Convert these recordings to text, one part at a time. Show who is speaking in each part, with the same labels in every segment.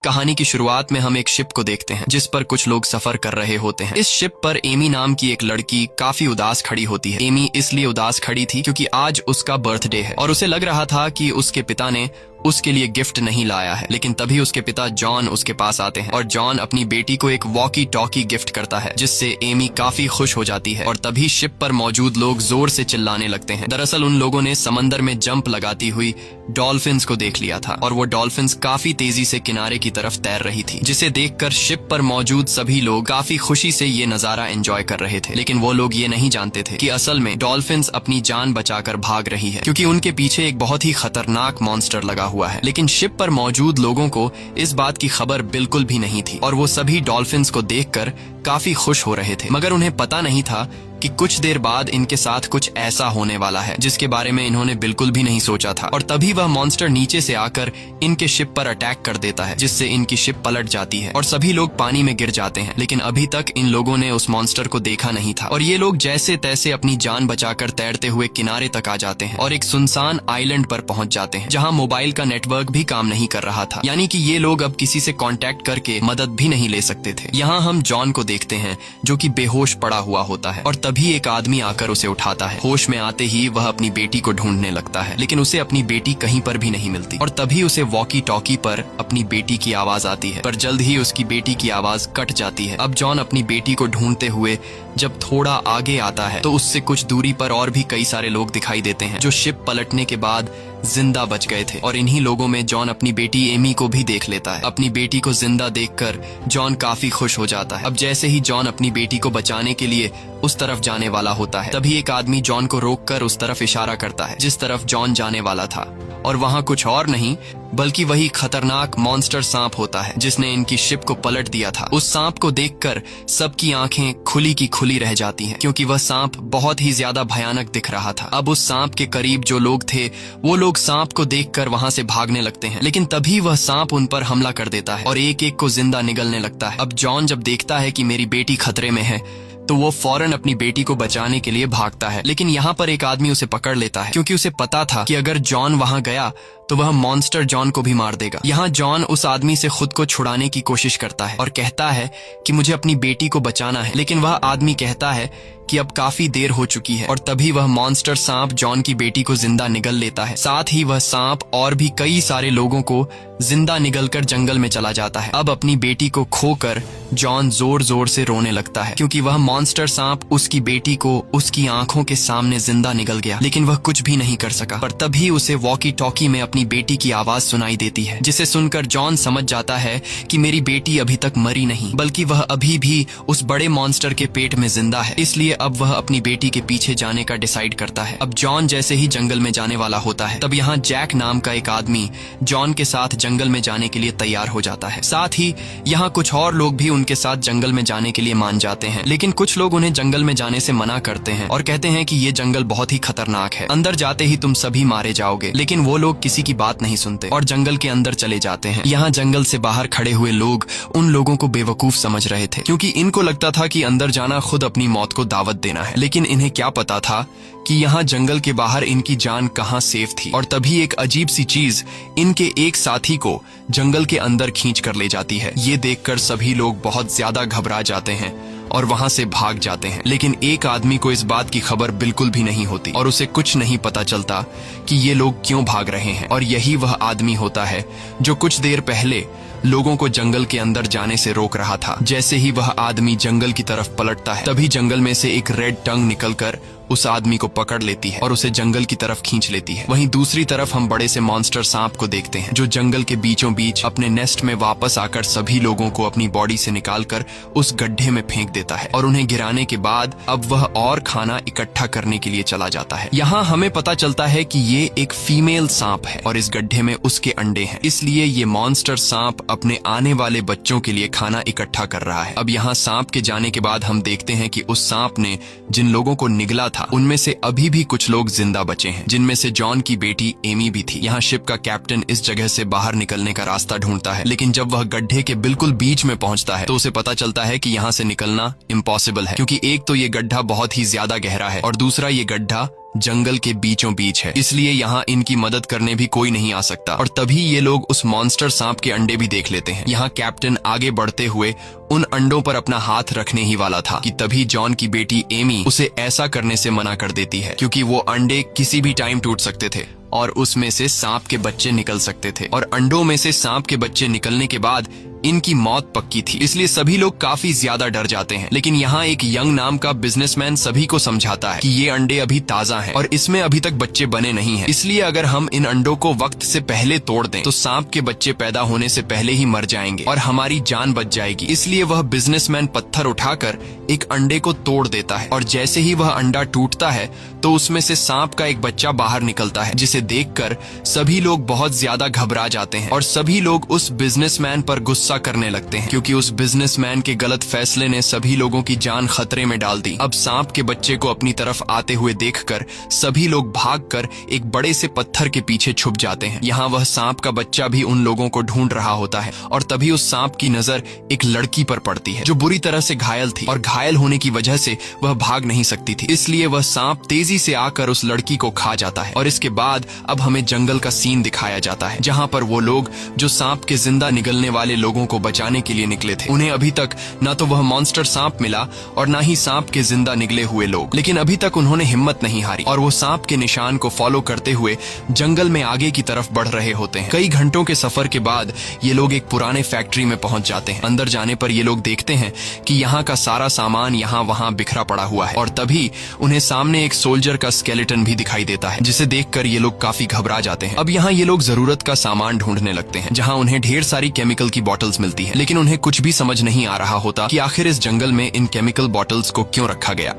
Speaker 1: कहानी की शुरुआत में हम एक शिप को देखते हैं जिस पर कुछ लोग सफर कर रहे होते हैं। इस शिप पर एमी नाम की एक लड़की काफी उदास खड़ी होती है। एमी इसलिए उदास खड़ी थी क्योंकि आज उसका बर्थडे है और उसे लग रहा था कि उसके पिता ने उसके लिए गिफ्ट नहीं लाया है। लेकिन तभी उसके पिता जॉन उसके पास आते हैं और जॉन अपनी बेटी को एक वॉकी टॉकी गिफ्ट करता है जिससे एमी काफी खुश हो जाती है। और तभी शिप पर मौजूद लोग जोर से चिल्लाने लगते हैं। दरअसल उन लोगों ने समंदर में जंप लगाती हुई डॉल्फिन्स को देख लिया था और वो डॉल्फिन्स काफी तेजी से किनारे की तरफ तैर रही थी, जिसे देखकर शिप पर मौजूद सभी लोग काफी खुशी से ये नजारा एंजॉय कर रहे थे। लेकिन वो लोग ये नहीं जानते थे कि असल में डॉल्फिन्स अपनी जान बचाकर भाग रही है क्योंकि उनके पीछे एक बहुत ही खतरनाक मॉन्स्टर लगा हुआ है। लेकिन शिप पर मौजूद लोगों को इस बात की खबर बिल्कुल भी नहीं थी और वो सभी डॉल्फिन्स को देखकर काफी खुश हो रहे थे, मगर उन्हें पता नहीं था कि कुछ देर बाद इनके साथ कुछ ऐसा होने वाला है जिसके बारे में इन्होंने बिल्कुल भी नहीं सोचा था। और तभी वह मॉन्स्टर नीचे से आकर इनके शिप पर अटैक कर देता है जिससे इनकी शिप पलट जाती है और सभी लोग पानी में गिर जाते हैं। लेकिन अभी तक इन लोगों ने उस मॉन्स्टर को देखा नहीं था और ये लोग जैसे तैसे अपनी जान बचाकर तैरते हुए किनारे तक आ जाते हैं और एक सुनसान आइलैंड पर पहुंच जाते हैं जहां मोबाइल का नेटवर्क भी काम नहीं कर रहा था, यानी कि ये लोग अब किसी से कांटेक्ट करके मदद भी नहीं ले सकते थे। यहाँ हम जॉन को देखते हैं जो कि बेहोश पड़ा हुआ होता है और तभी एक आदमी आकर उसे उठाता है। होश में आते ही वह अपनी बेटी को ढूंढने लगता है लेकिन उसे अपनी बेटी कहीं पर भी नहीं मिलती और तभी उसे वॉकी टॉकी पर अपनी बेटी की आवाज आती है, पर जल्द ही उसकी बेटी की आवाज कट जाती है। अब जॉन अपनी बेटी को ढूंढते हुए जब थोड़ा आगे आता है तो उससे कुछ दूरी पर और भी कई सारे लोग दिखाई देते हैं जो शिप पलटने के बाद जिंदा बच गए थे और इन्हीं लोगों में जॉन अपनी बेटी एमी को भी देख लेता है। अपनी बेटी को जिंदा देखकर जॉन काफी खुश हो जाता है। अब जैसे ही जॉन अपनी बेटी को बचाने के लिए उस तरफ जाने वाला होता है तभी एक आदमी जॉन को रोककर उस तरफ इशारा करता है जिस तरफ जॉन जाने वाला था और वहां कुछ और नहीं बल्कि वही खतरनाक मॉन्स्टर सांप होता है जिसने इनकी शिप को पलट दिया था। उस सांप को देखकर सबकी आंखें खुली की खुली रह जाती हैं क्योंकि वह सांप बहुत ही ज्यादा भयानक दिख रहा था। अब उस सांप के करीब जो लोग थे वो लोग सांप को देखकर वहां से भागने लगते हैं, लेकिन तभी वह सांप उन पर हमला कर देता है और एक एक को जिंदा निगलने लगता है। अब जॉन जब देखता है कि मेरी बेटी खतरे में है तो वो फौरन अपनी बेटी को बचाने के लिए भागता है, लेकिन यहाँ पर एक आदमी उसे पकड़ लेता है क्योंकि उसे पता था कि अगर जॉन वहां गया तो वह मॉन्स्टर जॉन को भी मार देगा। यहाँ जॉन उस आदमी से खुद को छुड़ाने की कोशिश करता है और कहता है कि मुझे अपनी बेटी को बचाना है, लेकिन वह आदमी कहता है कि अब काफी देर हो चुकी है और तभी वह मॉन्स्टर सांप जॉन की बेटी को जिंदा निगल लेता है। साथ ही वह सांप और भी कई सारे लोगों को जिंदा निगलकर जंगल में चला जाता है। अब अपनी बेटी को खोकर जॉन जोर जोर से रोने लगता है क्योंकि वह मॉन्स्टर सांप उसकी बेटी को उसकी आंखों के सामने जिंदा निगल गया, लेकिन वह कुछ भी नहीं कर सका। पर तभी उसे वॉकी टॉकी में अपनी बेटी की आवाज सुनाई देती है जिसे सुनकर जॉन समझ जाता है कि मेरी बेटी अभी तक मरी नहीं बल्कि वह अभी भी उस बड़े मॉन्स्टर के पेट में जिंदा है। इसलिए अब वह अपनी बेटी के पीछे जाने का डिसाइड करता है। अब जॉन जैसे ही जंगल में जाने वाला होता है तब यहाँ जैक नाम का एक आदमी जॉन के साथ जंगल में जाने के लिए तैयार हो जाता है। साथ ही यहाँ कुछ और लोग भी उनके साथ जंगल में जाने के लिए मान जाते हैं, लेकिन कुछ लोग उन्हें जंगल में जाने से मना करते हैं और कहते हैं कि ये जंगल बहुत ही खतरनाक है, अंदर जाते ही तुम सभी मारे जाओगे। लेकिन वो लोग किसी की बात नहीं सुनते और जंगल के अंदर चले जाते हैं। यहाँ जंगल से बाहर खड़े हुए लोग उन लोगों को बेवकूफ समझ रहे थे क्योंकि इनको लगता था कि अंदर जाना खुद अपनी मौत को दावत देना है, लेकिन इन्हें क्या पता था कि यहाँ जंगल के बाहर इनकी जान कहाँ सेफ थी। और तभी एक अजीब सी चीज इनके एक साथी को जंगल के अंदर खींच कर ले जाती है। ये देखकर सभी लोग बहुत ज्यादा घबरा जाते हैं और वहां से भाग जाते हैं, लेकिन एक आदमी को इस बात की खबर बिल्कुल भी नहीं होती और उसे कुछ नहीं पता चलता कि ये लोग क्यों भाग रहे हैं। और यही वह आदमी होता है जो कुछ देर पहले लोगों को जंगल के अंदर जाने से रोक रहा था। जैसे ही वह आदमी जंगल की तरफ पलटता है तभी जंगल में से एक रेड टंग निकलकर उस आदमी को पकड़ लेती है और उसे जंगल की तरफ खींच लेती है। वहीं दूसरी तरफ हम बड़े से मॉन्स्टर सांप को देखते हैं जो जंगल के बीचों बीच अपने नेस्ट में वापस आकर सभी लोगों को अपनी बॉडी से निकालकर उस गड्ढे में फेंक देता है और उन्हें गिराने के बाद अब वह और खाना इकट्ठा करने के लिए चला जाता है। यहाँ हमें पता चलता है कि ये एक फीमेल सांप है और इस गड्ढे में उसके अंडे हैं, इसलिए ये मॉन्स्टर सांप अपने आने वाले बच्चों के लिए खाना इकट्ठा कर रहा है। अब यहाँ सांप के जाने के बाद हम देखते हैं कि उस सांप ने जिन लोगों को निगला था उनमें से अभी भी कुछ लोग जिंदा बचे हैं, जिनमें से जॉन की बेटी एमी भी थी। यहाँ शिप का कैप्टन इस जगह से बाहर निकलने का रास्ता ढूंढता है, लेकिन जब वह गड्ढे के बिल्कुल बीच में पहुंचता है तो उसे पता चलता है कि यहाँ से निकलना इम्पॉसिबल है क्योंकि एक तो ये गड्ढा बहुत ही ज्यादा गहरा है और दूसरा ये गड्ढा जंगल के बीचों बीच है, इसलिए यहाँ इनकी मदद करने भी कोई नहीं आ सकता। और तभी ये लोग उस मॉन्स्टर सांप के अंडे भी देख लेते हैं। यहाँ कैप्टन आगे बढ़ते हुए उन अंडों पर अपना हाथ रखने ही वाला था कि तभी जॉन की बेटी एमी उसे ऐसा करने से मना कर देती है, क्योंकि वो अंडे किसी भी टाइम टूट सकते थे और उसमें से सांप के बच्चे निकल सकते थे, और अंडों में से सांप के बच्चे निकलने के बाद इनकी मौत पक्की थी। इसलिए सभी लोग काफी ज्यादा डर जाते हैं। लेकिन यहाँ एक यंग नाम का बिजनेसमैन सभी को समझाता है कि ये अंडे अभी ताजा हैं और इसमें अभी तक बच्चे बने नहीं हैं, इसलिए अगर हम इन अंडों को वक्त से पहले तोड़ दें तो सांप के बच्चे पैदा होने से पहले ही मर जाएंगे और हमारी जान बच जाएगी। इसलिए वह बिजनेसमैन पत्थर उठाकर एक अंडे को तोड़ देता है, और जैसे ही वह अंडा टूटता है तो उसमें से सांप का एक बच्चा बाहर निकलता है, जिसे देखकर सभी लोग बहुत ज्यादा घबरा जाते हैं और सभी लोग उस बिजनेसमैन पर गुस्सा करने लगते हैं, क्योंकि उस बिजनेसमैन के गलत फैसले ने सभी लोगों की जान खतरे में डाल दी। अब सांप के बच्चे को अपनी तरफ आते हुए देखकर सभी लोग भागकर एक बड़े से पत्थर के पीछे छुप जाते हैं। यहाँ वह सांप का बच्चा भी उन लोगों को ढूंढ रहा होता है, और तभी उस सांप की नजर एक लड़की पर पड़ती है जो बुरी तरह से घायल थी, और घायल होने की वजह से वह भाग नहीं सकती थी। इसलिए वह सांप तेजी से आकर उस लड़की को खा जाता है। और इसके बाद अब हमें जंगल का सीन दिखाया जाता है, जहाँ पर वो लोग जो सांप के जिंदा निगलने वाले लोगों को बचाने के लिए निकले थे, उन्हें अभी तक न तो वह मॉन्स्टर सांप मिला और न ही सांप के जिंदा निकले हुए लोग। लेकिन अभी तक उन्होंने हिम्मत नहीं हारी और वो सांप के निशान को फॉलो करते हुए जंगल में आगे की तरफ बढ़ रहे होते हैं। कई घंटों के सफर के बाद ये लोग एक पुराने फैक्ट्री में पहुंच जाते हैं। अंदर जाने पर ये लोग देखते हैं कि यहाँ का सारा सामान यहाँ वहाँ बिखरा पड़ा हुआ है, और तभी उन्हें सामने एक सोल्जर का स्केलेटन भी दिखाई देता है, जिसे देखकर ये लोग काफी घबरा जाते हैं। अब यहाँ ये लोग जरूरत का सामान ढूंढने लगते हैं, जहाँ उन्हें ढेर सारी केमिकल की बॉटल्स मिलती है, लेकिन उन्हें कुछ भी समझ नहीं आ रहा होता कि आखिर इस जंगल में इन केमिकल बॉटल्स को क्यों रखा गया।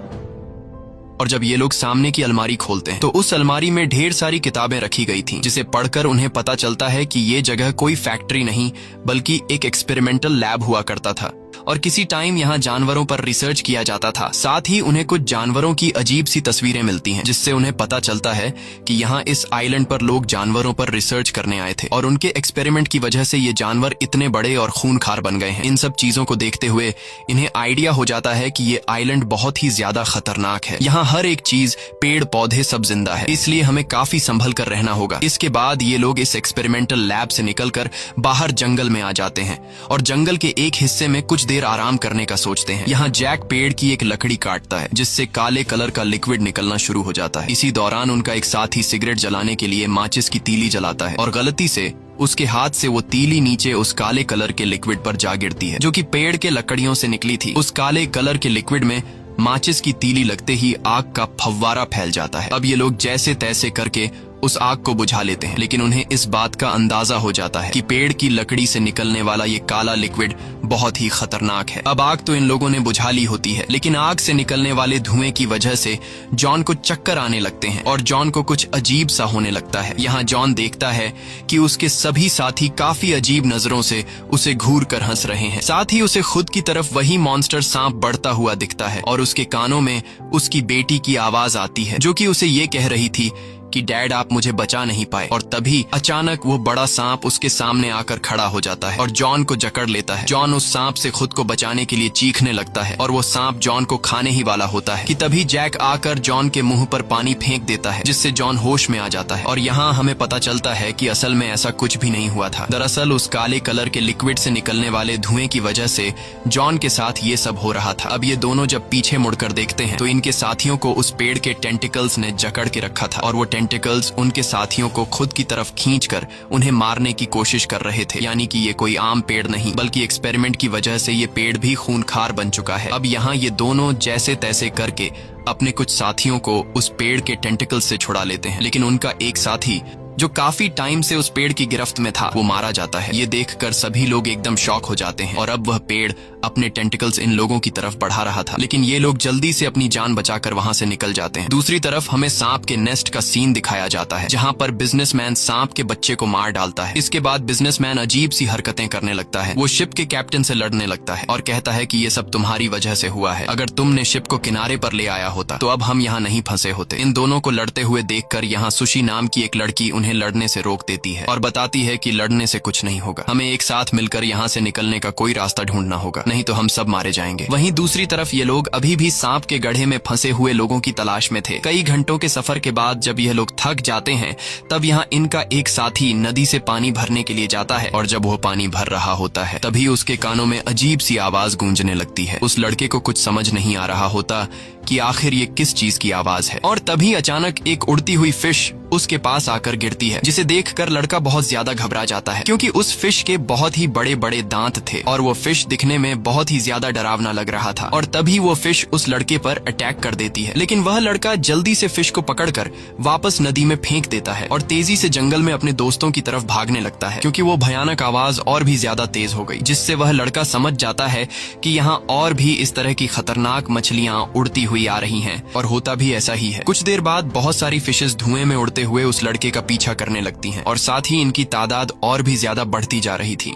Speaker 1: और जब ये लोग सामने की अलमारी खोलते हैं तो उस अलमारी में ढेर सारी किताबें रखी गई थीं, जिसे पढ़कर उन्हें पता चलता है कि ये जगह कोई फैक्ट्री नहीं बल्कि एक एक्सपेरिमेंटल लैब हुआ करता था, और किसी टाइम यहाँ जानवरों पर रिसर्च किया जाता था। साथ ही उन्हें कुछ जानवरों की अजीब सी तस्वीरें मिलती हैं, जिससे उन्हें पता चलता है कि यहाँ इस आइलैंड पर लोग जानवरों पर रिसर्च करने आए थे, और उनके एक्सपेरिमेंट की वजह से ये जानवर इतने बड़े और खूनखार बन गए हैं। इन सब चीजों को देखते हुए इन्हें आइडिया हो जाता है कि ये आइलैंड बहुत ही ज्यादा खतरनाक है। यहाँ हर एक चीज, पेड़ पौधे सब जिंदा है, इसलिए हमें काफी संभल कर रहना होगा। इसके बाद ये लोग इस एक्सपेरिमेंटल लैब से निकलकर बाहर जंगल में आ जाते हैं, और जंगल के एक हिस्से में कुछ देर आराम करने का सोचते हैं। यहाँ जैक पेड़ की एक लकड़ी काटता है, जिससे काले कलर का लिक्विड निकलना शुरू हो जाता है। इसी दौरान उनका एक साथी सिगरेट जलाने के लिए माचिस की तीली जलाता है, और गलती से उसके हाथ से वो तीली नीचे उस काले कलर के लिक्विड पर जा गिरती है, जो कि पेड़ के लकड़ियों से निकली थी। उस काले कलर के लिक्विड में माचिस की तीली लगते ही आग का फव्वारा फैल जाता है। अब ये लोग जैसे तैसे करके उस आग को बुझा लेते हैं, लेकिन उन्हें इस बात का अंदाजा हो जाता है कि पेड़ की लकड़ी से निकलने वाला ये काला लिक्विड बहुत ही खतरनाक है। अब आग तो इन लोगों ने बुझा ली होती है, लेकिन आग से निकलने वाले धुएं की वजह से जॉन को चक्कर आने लगते हैं और जॉन को कुछ अजीब सा होने लगता है। यहाँ जॉन देखता है कि उसके सभी साथी काफी अजीब नजरों से उसे घूर कर हंस रहे हैं। साथ ही उसे खुद की तरफ वही मॉन्स्टर सांप बढ़ता हुआ दिखता है, और उसके कानों में उसकी बेटी की आवाज आती है, जो कि उसे ये कह रही थी कि डैड आप मुझे बचा नहीं पाए। और तभी अचानक वो बड़ा सांप उसके सामने आकर खड़ा हो जाता है और जॉन को जकड़ लेता है। जॉन उस सांप से खुद को बचाने के लिए चीखने लगता है, और वो सांप जॉन को खाने ही वाला होता है कि तभी जैक आकर जॉन के मुंह पर पानी फेंक देता है, जिससे जॉन होश में आ जाता है। और यहाँ हमें पता चलता है कि असल में ऐसा कुछ भी नहीं हुआ था। दरअसल उस काले कलर के लिक्विड से निकलने वाले धुएं की वजह से जॉन के साथ ये सब हो रहा था। अब ये दोनों जब पीछे मुड़कर देखते हैं तो इनके साथियों को उस पेड़ के टेंटिकल्स ने जकड़ के रखा था, और वो टेंटिकल्स उनके साथियों को खुद की तरफ खींचकर उन्हें मारने की कोशिश कर रहे थे। यानी कि ये कोई आम पेड़ नहीं बल्कि एक्सपेरिमेंट की वजह से ये पेड़ भी खूनखार बन चुका है। अब यहाँ ये दोनों जैसे तैसे करके अपने कुछ साथियों को उस पेड़ के टेंटिकल्स से छुड़ा लेते हैं, लेकिन उनका एक साथी जो काफी टाइम से उस पेड़ की गिरफ्त में था वो मारा जाता है। ये देखकर सभी लोग एकदम शॉक हो जाते हैं, और अब वह पेड़ अपने टेंटिकल्स इन लोगों की तरफ बढ़ा रहा था, लेकिन ये लोग जल्दी से अपनी जान बचाकर वहां से निकल जाते हैं। दूसरी तरफ हमें सांप के नेस्ट का सीन दिखाया जाता है, जहां पर बिजनेसमैन सांप के बच्चे को मार डालता है। इसके बाद बिजनेसमैन अजीब सी हरकतें करने लगता है। वो शिप के कैप्टन से लड़ने लगता है और कहता है कि ये सब तुम्हारी वजह से हुआ है। अगर तुमने शिप को किनारे पर ले आया होता तो अब हम यहाँ नहीं फंसे होते। इन दोनों को लड़ते हुए देखकर यहाँ सुशी नाम की एक लड़की उन्हें लड़ने से रोक देती है और बताती है कि लड़ने से कुछ नहीं होगा, हमें एक साथ मिलकर यहाँ से निकलने का कोई रास्ता ढूंढना होगा, नहीं तो हम सब मारे जाएंगे। वहीं दूसरी तरफ ये लोग अभी भी सांप के गड्ढे में फंसे हुए लोगों की तलाश में थे। कई घंटों के सफर के बाद जब यह लोग थक जाते हैं तब यहाँ इनका एक साथी नदी से पानी भरने के लिए जाता है और जब वो पानी भर रहा होता है तभी उसके कानों में अजीब सी आवाज गूंजने लगती है। उस लड़के को कुछ समझ नहीं आ रहा होता कि आखिर ये किस चीज की आवाज है और तभी अचानक एक उड़ती हुई फिश उसके पास आकर गिरती है, जिसे देखकर लड़का बहुत ज्यादा घबरा जाता है क्योंकि उस फिश के बहुत ही बड़े बड़े दांत थे और वो फिश दिखने में बहुत ही ज्यादा डरावना लग रहा था। और तभी वो फिश उस लड़के पर अटैक कर देती है, लेकिन वह लड़का जल्दी से फिश को पकड़कर वापस नदी में फेंक देता है और तेजी से जंगल में अपने दोस्तों की तरफ भागने लगता है क्योंकि वो भयानक आवाज और भी ज्यादा तेज हो गई, जिससे वह लड़का समझ जाता है कि यहाँ और भी इस तरह की खतरनाक मछलियाँ उड़ती हुई आ रही हैं। और होता भी ऐसा ही है। कुछ देर बाद बहुत सारी फिशेस धुएं में उड़ते हुए उस लड़के का पीछा करने लगती हैं और साथ ही इनकी तादाद और भी ज्यादा बढ़ती जा रही थी,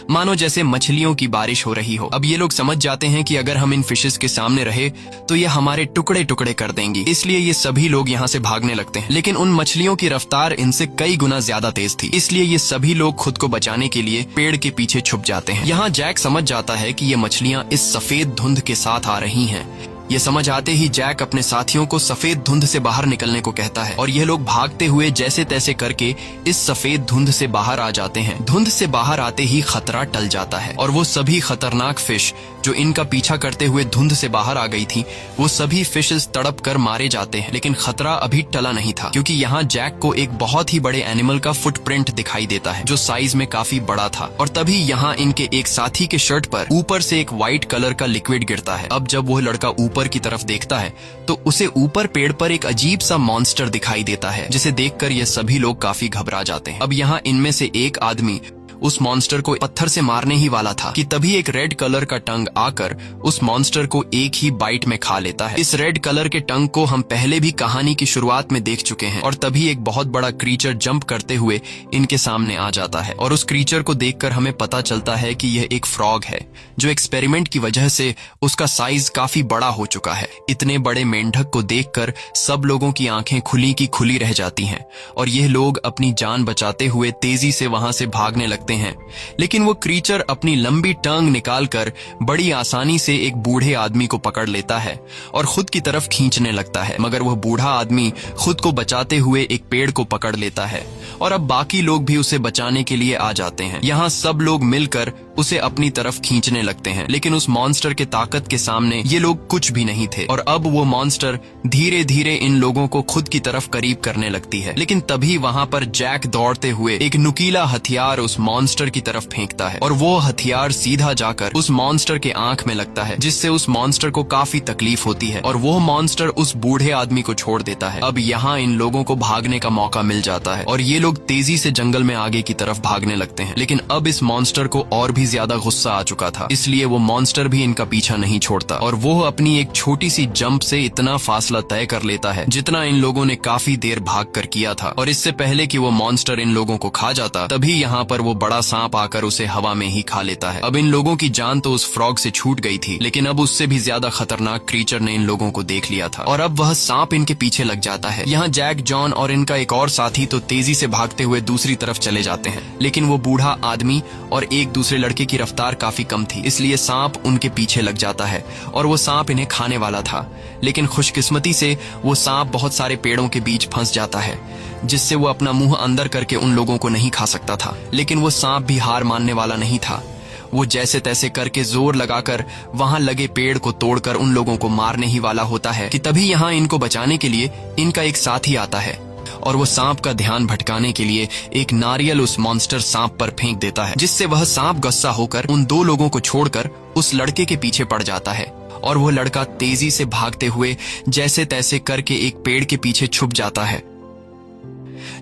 Speaker 1: मानो जैसे मछलियों की बारिश हो रही हो। अब ये लोग समझ जाते हैं कि अगर हम इन फिशेस के सामने रहे तो ये हमारे टुकड़े टुकड़े कर देंगी, इसलिए ये सभी लोग यहाँ से भागने लगते हैं। लेकिन उन मछलियों की रफ्तार इनसे कई गुना ज्यादा तेज थी, इसलिए ये सभी लोग खुद को बचाने के लिए पेड़ के पीछे छुप जाते हैं। यहाँ जैक समझ जाता है कि ये मछलियाँ इस सफेद धुंध के साथ आ रही हैं। ये समझ आते ही जैक अपने साथियों को सफेद धुंध से बाहर निकलने को कहता है और ये लोग भागते हुए जैसे तैसे करके इस सफेद धुंध से बाहर आ जाते हैं। धुंध से बाहर आते ही खतरा टल जाता है और वो सभी खतरनाक फिश जो इनका पीछा करते हुए धुंध से बाहर आ गई थी, वो सभी फिशेस तड़प कर मारे जाते हैं। लेकिन खतरा अभी टला नहीं था क्योंकि यहाँ जैक को एक बहुत ही बड़े एनिमल का फुटप्रिंट दिखाई देता है जो साइज में काफी बड़ा था। और तभी यहाँ इनके एक साथी के शर्ट पर ऊपर से एक व्हाइट कलर का लिक्विड गिरता है। अब जब वो लड़का ऊपर की तरफ देखता है तो उसे ऊपर पेड़ पर एक अजीब सा मॉन्स्टर दिखाई देता है, जिसे देखकर ये सभी लोग काफी घबरा जाते हैं। अब यहाँ इनमें से एक आदमी उस मॉन्स्टर को पत्थर से मारने ही वाला था कि तभी एक रेड कलर का टंग आकर उस मॉन्स्टर को एक ही बाइट में खा लेता है। इस रेड कलर के टंग को हम पहले भी कहानी की शुरुआत में देख चुके हैं। और तभी एक बहुत बड़ा क्रीचर जंप करते हुए इनके सामने आ जाता है और उस क्रीचर को देखकर हमें पता चलता है कि यह एक फ्रॉग है जो एक्सपेरिमेंट की वजह से उसका साइज काफी बड़ा हो चुका है। इतने बड़े मेंढक को देखकर सब लोगों की आंखें खुली की खुली रह जाती हैं और ये लोग अपनी जान बचाते हुए तेजी से वहां से भागने लगते हैं। लेकिन वो क्रीचर अपनी लंबी टंग निकालकर बड़ी आसानी से एक बूढ़े आदमी को पकड़ लेता है और खुद की तरफ खींचने लगता है, मगर वह बूढ़ा आदमी खुद को बचाते हुए एक पेड़ को पकड़ लेता है और अब बाकी लोग भी उसे बचाने के लिए आ जाते हैं। यहाँ सब लोग मिलकर उसे अपनी तरफ खींचने लगते हैं, लेकिन उस मॉन्स्टर के ताकत के सामने ये लोग कुछ भी नहीं थे और अब वो मॉन्स्टर धीरे धीरे इन लोगों को खुद की तरफ करीब करने लगती है। लेकिन तभी वहाँ पर जैक दौड़ते हुए एक नुकीला हथियार उस मॉन्स्टर की तरफ फेंकता है और वो हथियार सीधा जाकर उस मॉन्स्टर के आंख में लगता है, जिससे उस मॉन्स्टर को काफी तकलीफ होती है और वो मॉन्स्टर उस बूढ़े आदमी को छोड़ देता है। अब यहाँ इन लोगों को भागने का मौका मिल जाता है और ये लोग तेजी से जंगल में आगे की तरफ भागने लगते हैं। लेकिन अब इस मॉन्स्टर को और भी ज्यादा गुस्सा आ चुका था, इसलिए वो मॉन्स्टर भी इनका पीछा नहीं छोड़ता और वो अपनी एक छोटी सी जंप से इतना फासला तय कर लेता है जितना इन लोगों ने काफी देर भाग कर किया था। और इससे पहले कि वो मॉन्स्टर इन लोगों को खा जाता तभी यहाँ पर वो बड़ा सांप आकर उसे हवा में ही खा लेता है। अब इन लोगों की जान तो उस फ्रॉग से छूट गई थी, लेकिन अब उससे भी ज्यादा खतरनाक क्रीचर ने इन लोगों को देख लिया था और अब वह सांप इनके पीछे लग जाता है। यहाँ जैक, जॉन और इनका एक और साथी तो तेजी से भागते हुए दूसरी तरफ चले जाते हैं, लेकिन वो बूढ़ा आदमी और एक दूसरे लड़के की रफ्तार काफी कम थी, इसलिए सांप उनके पीछे लग जाता है और वो सांप इन्हें खाने वाला था। लेकिन खुशकिस्मती से वो सांप बहुत सारे पेड़ों के बीच फंस जाता है, जिससे वो अपना मुंह अंदर करके उन लोगों को नहीं खा सकता था। लेकिन वो सांप भी हार मानने वाला नहीं था। वो जैसे तैसे करके जोर लगाकर वहां लगे पेड़ को तोड़कर उन लोगों को मारने ही वाला होता है कि तभी यहाँ इनको बचाने के लिए इनका एक साथी आता है और वो सांप का ध्यान भटकाने के लिए एक नारियल उस मॉन्स्टर सांप पर फेंक देता है, जिससे वह सांप गुस्सा होकर उन दो लोगों को छोड़कर उस लड़के के पीछे पड़ जाता है और वो लड़का तेजी से भागते हुए जैसे तैसे करके एक पेड़ के पीछे छुप जाता है,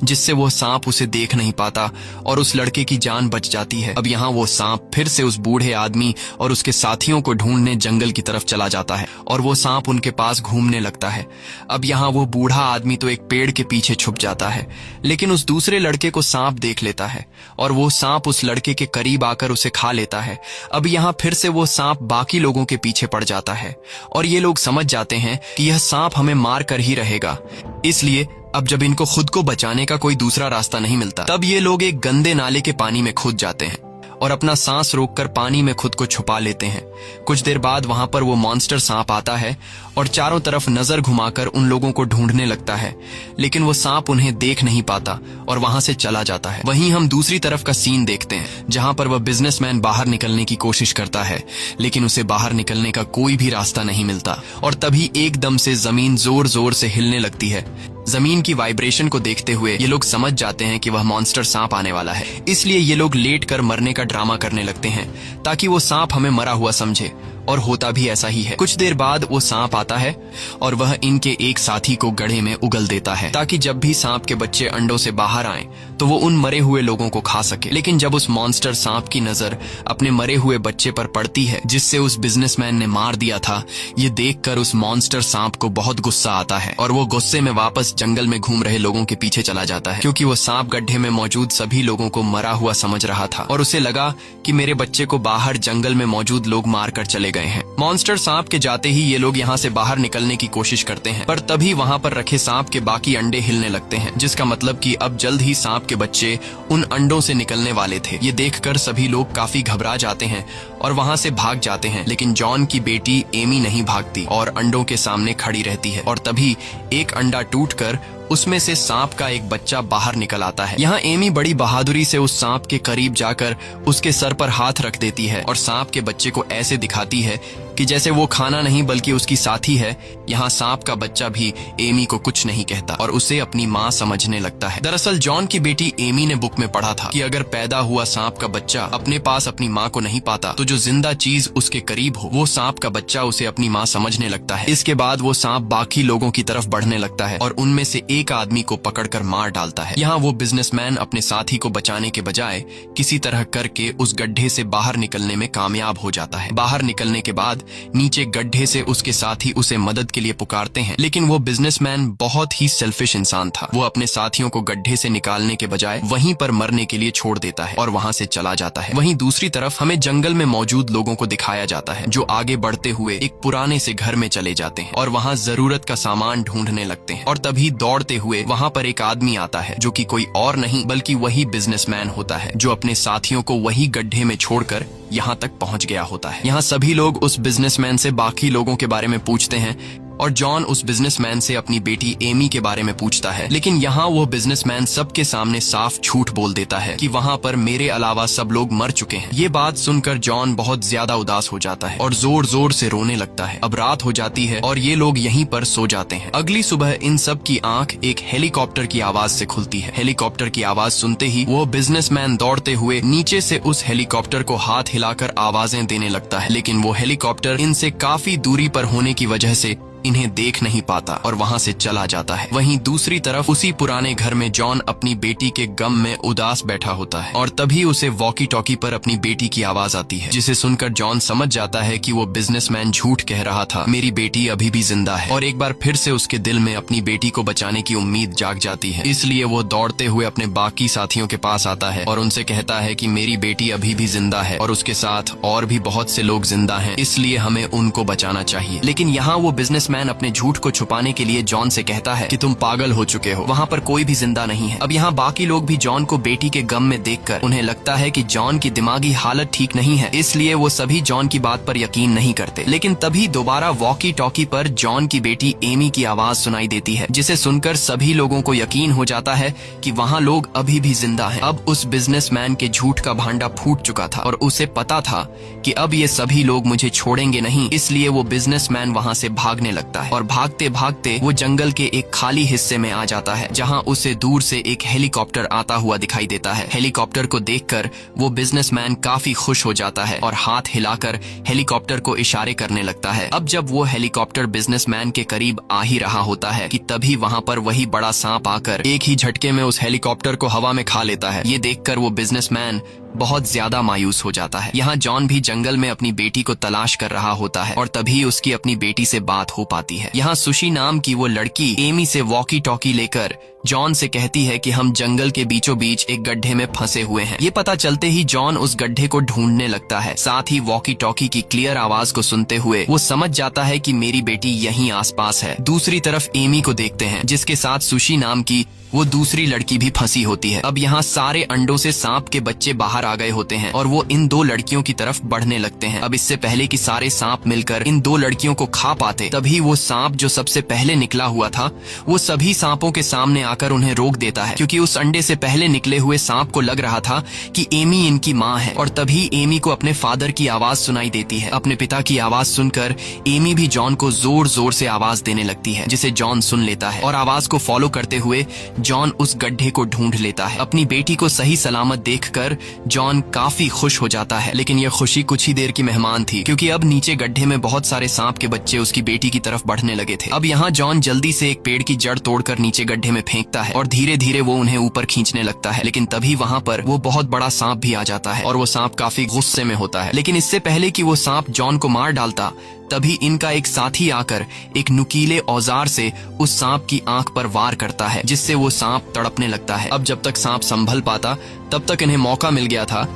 Speaker 1: जिससे वो सांप उसे देख नहीं पाता और उस लड़के की जान बच जाती है। अब यहाँ वो सांप फिर से उस बूढ़े आदमी और उसके साथियों को ढूंढने जंगल की तरफ चला जाता है और वो सांप उनके पास घूमने लगता है। अब यहाँ वो बूढ़ा आदमी तो एक पेड़ के पीछे छुप जाता है, लेकिन उस दूसरे लड़के को सांप देख लेता है और वो सांप उस लड़के के करीब आकर उसे खा लेता है। अब यहाँ फिर से वो सांप बाकी लोगों के पीछे पड़ जाता है और ये लोग समझ जाते हैं कि यह सांप हमें मार कर ही रहेगा, इसलिए अब जब इनको खुद को बचाने का कोई दूसरा रास्ता नहीं मिलता, तब ये लोग एक गंदे नाले के पानी में कूद जाते हैं और अपना सांस रोककर पानी में खुद को छुपा लेते हैं। कुछ देर बाद वहां पर वो मॉन्स्टर सांप आता है और चारों तरफ नजर घुमाकर उन लोगों को ढूंढने लगता है, लेकिन वो सांप उन्हें देख नहीं पाता और वहां से चला जाता है। वहीं हम दूसरी तरफ का सीन देखते हैं, जहां पर वह बिजनेसमैन बाहर निकलने की कोशिश करता है, लेकिन उसे बाहर निकलने का कोई भी रास्ता नहीं मिलता। और तभी एकदम से जमीन जोर जोर से हिलने लगती है। जमीन की वाइब्रेशन को देखते हुए ये लोग समझ जाते हैं कि वह मॉन्स्टर सांप आने वाला है, इसलिए ये लोग लेट कर मरने का ड्रामा करने लगते हैं ताकि वो सांप हमें मरा हुआ समझे, और होता भी ऐसा ही है। कुछ देर बाद वो सांप आता है और वह इनके एक साथी को गड्ढे में उगल देता है ताकि जब भी सांप के बच्चे अंडों से बाहर आएं तो वो उन मरे हुए लोगों को खा सके। लेकिन जब उस मॉन्स्टर सांप की नजर अपने मरे हुए बच्चे पर पड़ती है जिससे उस बिजनेसमैन ने मार दिया था, ये देखकर उस मॉन्स्टर सांप को बहुत गुस्सा आता है और वो गुस्से में वापस जंगल में घूम रहे लोगों के पीछे चला जाता है, क्योंकि वो सांप गड्ढे में मौजूद सभी लोगों को मरा हुआ समझ रहा था और उसे लगा कि मेरे बच्चे को बाहर जंगल में मौजूद लोग मार कर चले गए हैं। मॉन्स्टर सांप के जाते ही ये लोग यहाँ से बाहर निकलने की कोशिश करते हैं, पर तभी वहाँ पर रखे सांप के बाकी अंडे हिलने लगते हैं, जिसका मतलब कि अब जल्द ही सांप के बच्चे उन अंडों से निकलने वाले थे। ये देखकर सभी लोग काफी घबरा जाते हैं और वहाँ से भाग जाते हैं, लेकिन जॉन की बेटी एमी नहीं भागती और अंडों के सामने खड़ी रहती है। और तभी एक अंडा टूटकर उसमें से सांप का एक बच्चा बाहर निकल आता है। यहाँ एमी बड़ी बहादुरी से उस सांप के करीब जाकर उसके सर पर हाथ रख देती है और सांप के बच्चे को ऐसे दिखाती है कि जैसे वो खाना नहीं बल्कि उसकी साथी है। यहाँ सांप का बच्चा भी एमी को कुछ नहीं कहता और उसे अपनी माँ समझने लगता है। दरअसल जॉन की बेटी एमी ने बुक में पढ़ा था कि अगर पैदा हुआ सांप का बच्चा अपने पास अपनी माँ को नहीं पाता तो जो जिंदा चीज उसके करीब हो वो सांप का बच्चा उसे अपनी माँ समझने लगता है। इसके बाद वो सांप बाकी लोगों की तरफ बढ़ने लगता है और उनमें से एक आदमी को पकड़कर मार डालता है। यहाँ वो बिजनेसमैन अपने साथी को बचाने के बजाय किसी तरह करके उस गड्ढे से बाहर निकलने में कामयाब हो जाता है। बाहर निकलने के बाद नीचे गड्ढे से उसके साथी उसे मदद के लिए पुकारते हैं, लेकिन वो बिजनेसमैन बहुत ही सेल्फिश इंसान था। वो अपने साथियों को गड्ढे से निकालने के बजाय वहीं पर मरने के लिए छोड़ देता है और वहां से चला जाता है। वहीं दूसरी तरफ हमें जंगल में मौजूद लोगों को दिखाया जाता है, जो आगे बढ़ते हुए एक पुराने से घर में चले जाते हैं और वहां जरूरत का सामान ढूंढने लगते हैं। और तभी दौड़ते हुए वहां पर एक आदमी आता है, जो कि कोई और नहीं बल्कि वही बिजनेसमैन होता है, जो अपने साथियों को वही गड्ढे में छोड़कर यहाँ तक पहुँच गया होता है। यहाँ सभी लोग उस बिजनेसमैन से बाकी लोगों के बारे में पूछते हैं और जॉन उस बिजनेसमैन से अपनी बेटी एमी के बारे में पूछता है, लेकिन यहाँ वो बिजनेसमैन सबके सामने साफ झूठ बोल देता है कि वहाँ पर मेरे अलावा सब लोग मर चुके हैं। ये बात सुनकर जॉन बहुत ज्यादा उदास हो जाता है और जोर जोर से रोने लगता है। अब रात हो जाती है और ये लोग यहीं पर सो जाते हैं। अगली सुबह इन सब की आंख एक हेलीकॉप्टर की आवाज से खुलती है। हेलीकॉप्टर की आवाज सुनते ही वो बिजनेसमैन दौड़ते हुए नीचे से उस हेलीकॉप्टर को हाथ हिलाकर आवाजें देने लगता है, लेकिन वो हेलीकॉप्टर इनसे काफी दूरी पर होने की वजह से इन्हें देख नहीं पाता और वहां से चला जाता है। वहीं दूसरी तरफ उसी पुराने घर में जॉन अपनी बेटी के गम में उदास बैठा होता है और तभी उसे वॉकी टॉकी पर अपनी बेटी की आवाज आती है, जिसे सुनकर जॉन समझ जाता है कि वो बिजनेसमैन झूठ कह रहा था, मेरी बेटी अभी भी जिंदा है। और एक बार फिर से उसके दिल में अपनी बेटी को बचाने की उम्मीद जाग जाती है, इसलिए वो दौड़ते हुए अपने बाकी साथियों के पास आता है और उनसे कहता है कि मेरी बेटी अभी भी जिंदा है और उसके साथ और भी बहुत से लोग जिंदा हैं, इसलिए हमें उनको बचाना चाहिए। लेकिन यहाँ वो बिजनेसमैन अपने झूठ को छुपाने के लिए जॉन से कहता है कि तुम पागल हो चुके हो, वहाँ पर कोई भी जिंदा नहीं है। अब यहाँ बाकी लोग भी जॉन को बेटी के गम में देखकर उन्हें लगता है कि जॉन की दिमागी हालत ठीक नहीं है, इसलिए वो सभी जॉन की बात पर यकीन नहीं करते। लेकिन तभी दोबारा वॉकी टॉकी पर जॉन की बेटी एमी की आवाज सुनाई देती है, जिसे सुनकर सभी लोगों को यकीन हो जाता है कि वहाँ लोग अभी भी जिंदा हैं। अब उस बिजनेसमैन के झूठ का भांडा फूट चुका था और उसे पता था कि अब ये सभी लोग मुझे छोड़ेंगे नहीं, इसलिए वो बिजनेसमैन वहाँ से भागने लगता है और भागते भागते वो जंगल के एक खाली हिस्से में आ जाता है, जहां उसे दूर से एक हेलीकॉप्टर आता हुआ दिखाई देता है। हेलीकॉप्टर को देखकर वो बिजनेसमैन काफी खुश हो जाता है और हाथ हिलाकर हेलीकॉप्टर को इशारे करने लगता है। अब जब वो हेलीकॉप्टर बिजनेसमैन के करीब आ ही रहा होता है कि तभी वहां पर वही बड़ा सांप आकर एक ही झटके में उस हेलीकॉप्टर को हवा में खा लेता है। ये देखकर वो बिजनेसमैन बहुत ज्यादा मायूस हो जाता है। यहाँ जॉन भी जंगल में अपनी बेटी को तलाश कर रहा होता है और तभी उसकी अपनी बेटी से बात हो पाती है। यहाँ सुशी नाम की वो लड़की एमी से वॉकी टॉकी लेकर जॉन से कहती है कि हम जंगल के बीचों बीच एक गड्ढे में फंसे हुए हैं। ये पता चलते ही जॉन उस गड्ढे को ढूंढने लगता है। साथ ही वॉकी टॉकी की क्लियर आवाज को सुनते हुए वो समझ जाता है कि मेरी बेटी यहीं आसपास है। दूसरी तरफ एमी को देखते हैं, जिसके साथ सुशी नाम की वो दूसरी लड़की भी फंसी होती है। अब यहाँ सारे अंडों से सांप के बच्चे बाहर आ गए होते हैं और वो इन दो लड़कियों की तरफ बढ़ने लगते हैं। अब इससे पहले कि सारे सांप मिलकर इन दो लड़कियों को खा पाते, तभी वो सांप जो सबसे पहले निकला हुआ था वो सभी सांपों के सामने आकर उन्हें रोक देता है, क्योंकि उस अंडे से पहले निकले हुए सांप को लग रहा था कि एमी इनकी माँ है। और तभी एमी को अपने फादर की आवाज सुनाई देती है। अपने पिता की आवाज सुनकर एमी भी जॉन को जोर जोर से आवाज देने लगती है, जिसे जॉन सुन लेता है और आवाज को फॉलो करते हुए जॉन उस गड्ढे को ढूंढ लेता है। अपनी बेटी को सही सलामत देखकर जॉन काफी खुश हो जाता है, लेकिन यह खुशी कुछ ही देर की मेहमान थी, क्योंकि अब नीचे गड्ढे में बहुत सारे सांप के बच्चे उसकी बेटी की तरफ बढ़ने लगे थे। अब यहाँ जॉन जल्दी से एक पेड़ की जड़ तोड़कर नीचे गड्ढे में फेंकता है और धीरे धीरे वो उन्हें ऊपर खींचने लगता है। लेकिन तभी वहाँ पर वो बहुत बड़ा सांप भी आ जाता है और वो सांप काफी गुस्से में होता है। लेकिन इससे पहले कि वो सांप जॉन को मार डालता, तभी इनका एक साथी आकर एक नुकीले औजार से उस सांप की आंख पर वार करता है, जिससे वो सांप तड़पने लगता है। अब जब तक सांप संभल पाता तब तक इन्हें मौका मिल गया था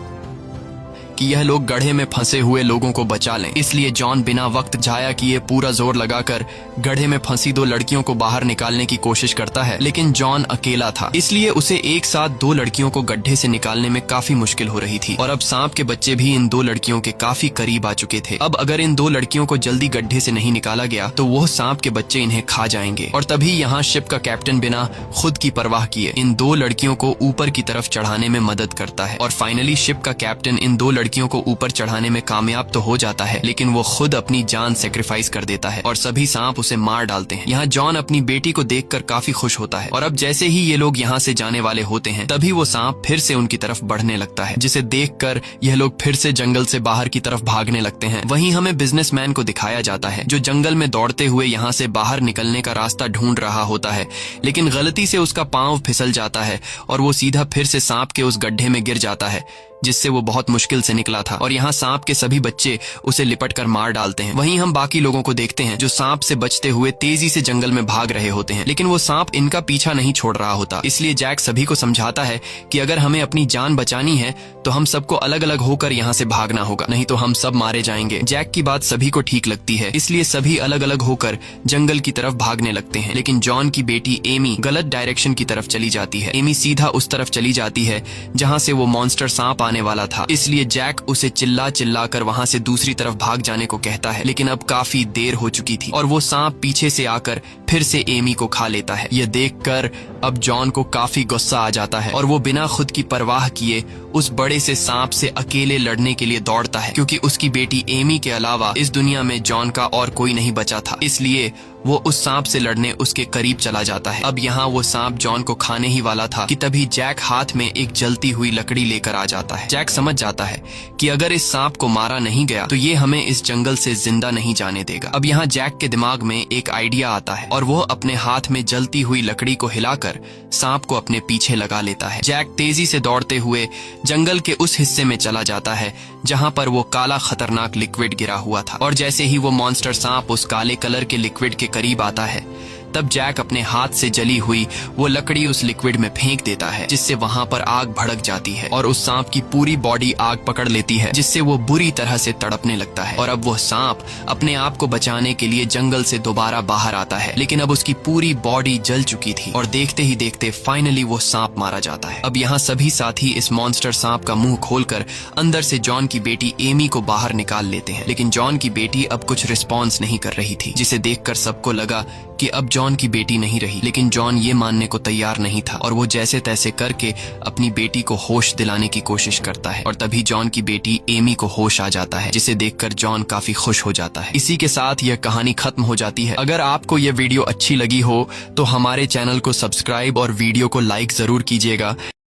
Speaker 1: कि यह लोग गड्ढे में फंसे हुए लोगों को बचा लें। इसलिए जॉन बिना वक्त जाया किए पूरा जोर लगाकर गड्ढे में फंसी दो लड़कियों को बाहर निकालने की कोशिश करता है। लेकिन जॉन अकेला था, इसलिए उसे एक साथ दो लड़कियों को गड्ढे से निकालने में काफी मुश्किल हो रही थी। और अब सांप के बच्चे भी इन दो लड़कियों के काफी करीब आ चुके थे। अब अगर इन दो लड़कियों को जल्दी गड्ढे से नहीं निकाला गया तो वो सांप के बच्चे इन्हें खा जाएंगे। और तभी यहाँ शिप का कैप्टन बिना खुद की परवाह किए इन दो लड़कियों को ऊपर की तरफ चढ़ाने में मदद करता है। और फाइनली शिप का कैप्टन इन दो लड़कियों को ऊपर चढ़ाने में कामयाब तो हो जाता है, लेकिन वो खुद अपनी जान सेक्रीफाइस कर देता है और सभी सांप उसे मार डालते हैं। यहाँ जॉन अपनी बेटी को देखकर काफी खुश होता है। और अब जैसे ही ये लोग यहाँ से जाने वाले होते हैं, तभी वो सांप फिर से उनकी तरफ बढ़ने लगता है, जिसे देखकर यह लोग फिर से जंगल से बाहर की तरफ भागने लगते हैं। वहीं हमें बिजनेसमैन को दिखाया जाता है, जो जंगल में दौड़ते हुए यहाँ से बाहर निकलने का रास्ता ढूंढ रहा होता है, लेकिन गलती से उसका पांव फिसल जाता है और वो सीधा फिर से सांप के उस गड्ढे में गिर जाता है, जिससे वो बहुत मुश्किल से निकला था। और यहाँ सांप के सभी बच्चे उसे लिपट कर मार डालते हैं। वहीं हम बाकी लोगों को देखते हैं जो सांप से बचते हुए तेजी से जंगल में भाग रहे होते हैं, लेकिन वो सांप इनका पीछा नहीं छोड़ रहा होता। इसलिए जैक सभी को समझाता है कि अगर हमें अपनी जान बचानी है तो हम सबको अलग अलग होकर यहाँ से भागना होगा, नहीं तो हम सब मारे जाएंगे। जैक की बात सभी को ठीक लगती है, इसलिए सभी अलग अलग होकर जंगल की तरफ भागने लगते हैं। लेकिन जॉन की बेटी एमी गलत डायरेक्शन की तरफ चली जाती है। एमी सीधा उस तरफ चली जाती है जहाँ से वो मॉन्स्टर सांप आने वाला था। इसलिए जैक उसे चिल्ला चिल्ला कर वहाँ से दूसरी तरफ भाग जाने को कहता है, लेकिन अब काफी देर हो चुकी थी और वो सांप पीछे से आकर फिर से एमी को खा लेता है। यह देखकर अब जॉन को काफी गुस्सा आ जाता है और वो बिना खुद की परवाह किए उस बड़े से सांप से अकेले लड़ने के लिए दौड़ता है, क्योंकि उसकी बेटी एमी के अलावा इस दुनिया में जॉन का और कोई नहीं बचा था। इसलिए वो उस सांप से लड़ने उसके करीब चला जाता है। अब यहाँ वो सांप जॉन को खाने ही वाला था कि तभी जैक हाथ में एक जलती हुई लकड़ी लेकर आ जाता है। जैक समझ जाता है कि अगर इस सांप को मारा नहीं गया तो ये हमें इस जंगल से जिंदा नहीं जाने देगा। अब यहाँ जैक के दिमाग में एक आइडिया आता है और वो अपने हाथ में जलती हुई लकड़ी को हिलाकर सांप को अपने पीछे लगा लेता है। जैक तेजी से दौड़ते हुए जंगल के उस हिस्से में चला जाता है जहाँ पर वो काला खतरनाक लिक्विड गिरा हुआ था। और जैसे ही वो मॉन्स्टर सांप उस काले कलर के लिक्विड के करीब आता है, तब जैक अपने हाथ से जली हुई वो लकड़ी उस लिक्विड में फेंक देता है, जिससे वहां पर आग भड़क जाती है और उस सांप की पूरी बॉडी आग पकड़ लेती है, जिससे वो बुरी तरह से तड़पने लगता है। और अब वो सांप अपने आप को बचाने के लिए जंगल से दोबारा बाहर आता है, लेकिन अब उसकी पूरी बॉडी जल चुकी थी और देखते ही देखते फाइनली वो सांप मारा जाता है। अब यहाँ सभी साथी इस मॉन्स्टर सांप का मुंह खोलकर अंदर से जॉन की बेटी एमी को बाहर निकाल लेते हैं, लेकिन जॉन की बेटी अब कुछ रिस्पॉन्स नहीं कर रही थी, जिसे देखकर सबको लगा कि अब जॉन की बेटी नहीं रही। लेकिन जॉन ये मानने को तैयार नहीं था और वो जैसे तैसे करके अपनी बेटी को होश दिलाने की कोशिश करता है। और तभी जॉन की बेटी एमी को होश आ जाता है, जिसे देखकर जॉन काफी खुश हो जाता है। इसी के साथ यह कहानी खत्म हो जाती है। अगर आपको यह वीडियो अच्छी लगी हो तो हमारे चैनल को सब्सक्राइब और वीडियो को लाइक जरूर कीजिएगा।